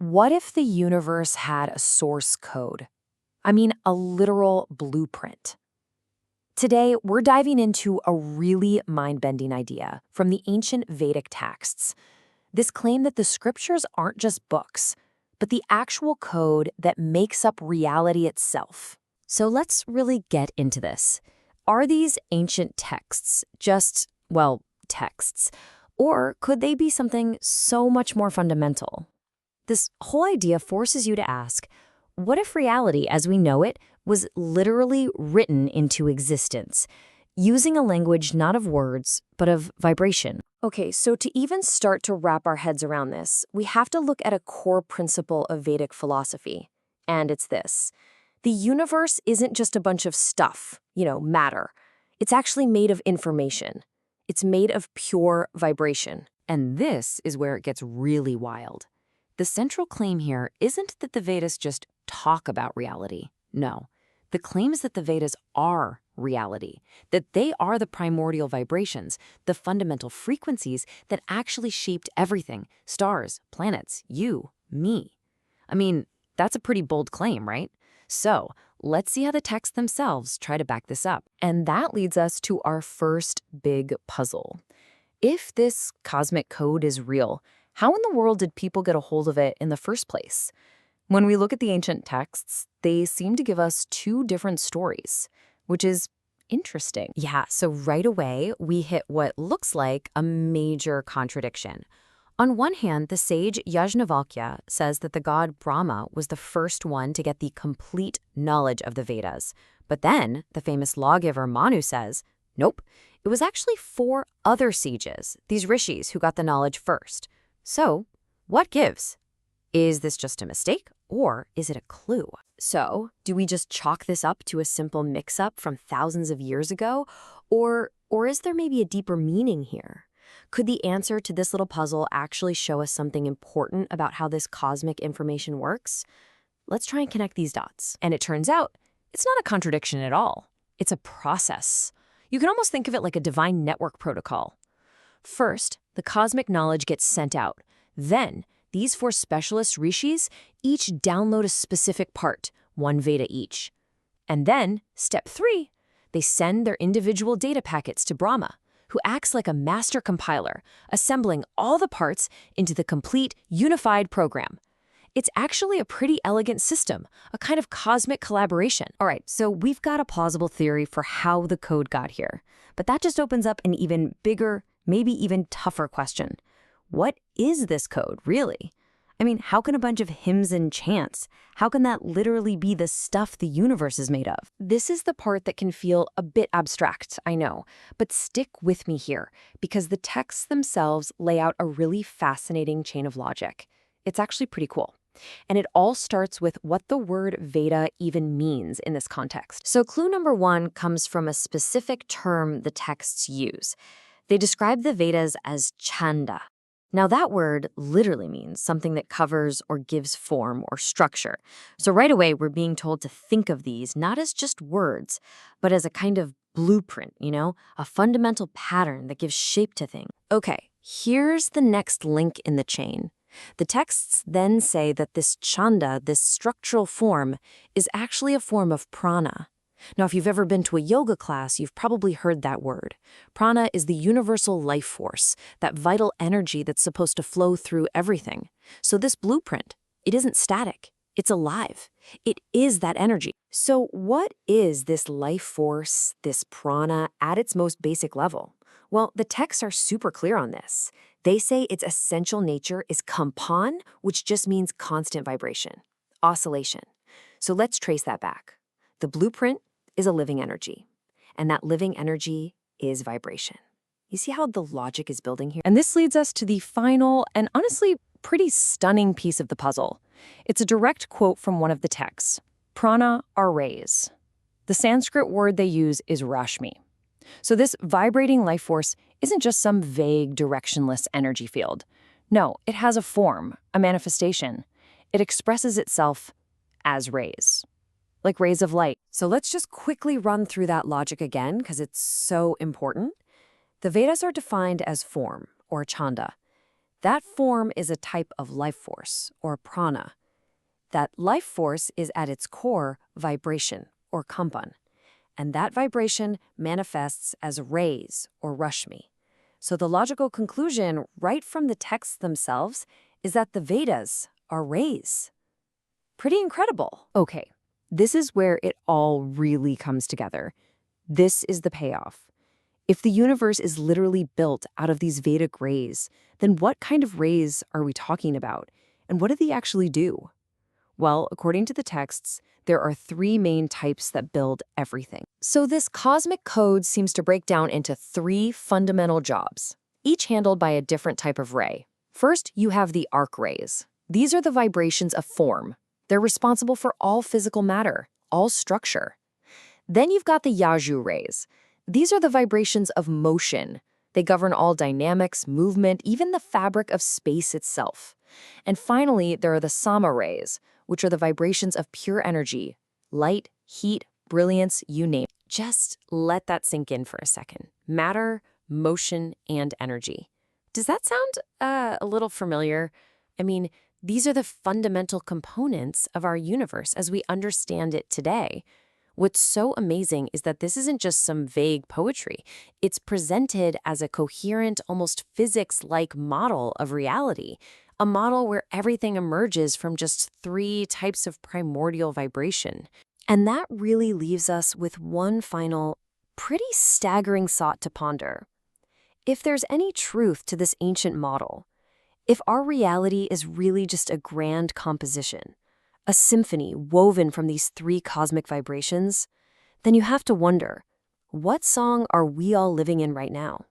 What if the universe had a source code? I mean, a literal blueprint. Today, we're diving into a really mind-bending idea from the ancient Vedic texts. This claim that the scriptures aren't just books, but the actual code that makes up reality itself. So let's really get into this. Are these ancient texts just, well, texts? Or could they be something so much more fundamental? This whole idea forces you to ask, what if reality as we know it was literally written into existence, using a language not of words, but of vibration? Okay, so to even start to wrap our heads around this, we have to look at a core principle of Vedic philosophy, and it's this. The universe isn't just a bunch of stuff, matter. It's actually made of information. It's made of pure vibration. And this is where it gets really wild. The central claim here isn't that the Vedas just talk about reality. No. The claim is that the Vedas are reality, that they are the primordial vibrations, the fundamental frequencies that actually shaped everything, stars, planets, you, me. I mean, that's a pretty bold claim, right? So let's see how the texts themselves try to back this up. And that leads us to our first big puzzle. If this cosmic code is real, how in the world did people get a hold of it in the first place? When we look at the ancient texts, they seem to give us two different stories, which is interesting. Yeah, so right away, we hit what looks like a major contradiction. On one hand, the sage Yajnavalkya says that the god Brahma was the first one to get the complete knowledge of the Vedas. But then, the famous lawgiver Manu says, nope, it was actually 4 other sages, these rishis, who got the knowledge first. So, what gives? Is this just a mistake, or is it a clue? So, do we just chalk this up to a simple mix-up from thousands of years ago? Or is there maybe a deeper meaning here? Could the answer to this little puzzle actually show us something important about how this cosmic information works? Let's try and connect these dots. And it turns out, it's not a contradiction at all. It's a process. You can almost think of it like a divine network protocol. First, the cosmic knowledge gets sent out. Then, these 4 specialist rishis each download a specific part, 1 Veda each. And then, step 3, they send their individual data packets to Brahma, who acts like a master compiler, assembling all the parts into the complete, unified program. It's actually a pretty elegant system, a kind of cosmic collaboration. All right, so we've got a plausible theory for how the code got here. But that just opens up an even bigger, maybe even tougher question. What is this code, really? I mean, how can a bunch of hymns and chants, how can that literally be the stuff the universe is made of? This is the part that can feel a bit abstract, I know, but stick with me here, because the texts themselves lay out a really fascinating chain of logic. It's actually pretty cool. And it all starts with what the word Veda even means in this context. So clue number 1 comes from a specific term the texts use. They describe the Vedas as chanda. Now that word literally means something that covers or gives form or structure. So right away, we're being told to think of these not as just words, but as a kind of blueprint, a fundamental pattern that gives shape to things. Okay, here's the next link in the chain. The texts then say that this chanda, this structural form, is actually a form of prana. Now, if you've ever been to a yoga class, you've probably heard that word. Prana is the universal life force, that vital energy that's supposed to flow through everything. So this blueprint, it isn't static. It's alive. It is that energy. So what is this life force, this prana, at its most basic level? Well, the texts are super clear on this. They say its essential nature is kampan, which just means constant vibration, oscillation. So let's trace that back. The blueprint is a living energy, and that living energy is vibration. You see how the logic is building here? And this leads us to the final and honestly pretty stunning piece of the puzzle. It's a direct quote from one of the texts. Prana are rays. The Sanskrit word they use is Rashmi. So this vibrating life force isn't just some vague, directionless energy field. No, it has a form, a manifestation. It expresses itself as rays. Like rays of light. So let's just quickly run through that logic again, because it's so important. The Vedas are defined as form, or chanda. That form is a type of life force, or prana. That life force is at its core vibration, or kampan. And that vibration manifests as rays, or Rashmi. So the logical conclusion, right from the texts themselves, is that the Vedas are rays. Pretty incredible. Okay, this is where it all really comes together. This is the payoff. If the universe is literally built out of these Vedic rays, then what kind of rays are we talking about? And what do they actually do? Well, according to the texts, there are three main types that build everything. So this cosmic code seems to break down into three fundamental jobs, each handled by a different type of ray. First, you have the arc rays. These are the vibrations of form. They're responsible for all physical matter, all structure. Then you've got the Yaju rays. These are the vibrations of motion. They govern all dynamics, movement, even the fabric of space itself. And finally, there are the Sama rays, which are the vibrations of pure energy, light, heat, brilliance, you name it. Just let that sink in for a second. Matter, motion, and energy. Does that sound a little familiar? I mean, these are the fundamental components of our universe as we understand it today. What's so amazing is that this isn't just some vague poetry. It's presented as a coherent, almost physics-like model of reality, a model where everything emerges from just three types of primordial vibration. And that really leaves us with one final, pretty staggering thought to ponder. If there's any truth to this ancient model, if our reality is really just a grand composition, a symphony woven from these three cosmic vibrations, then you have to wonder, what song are we all living in right now?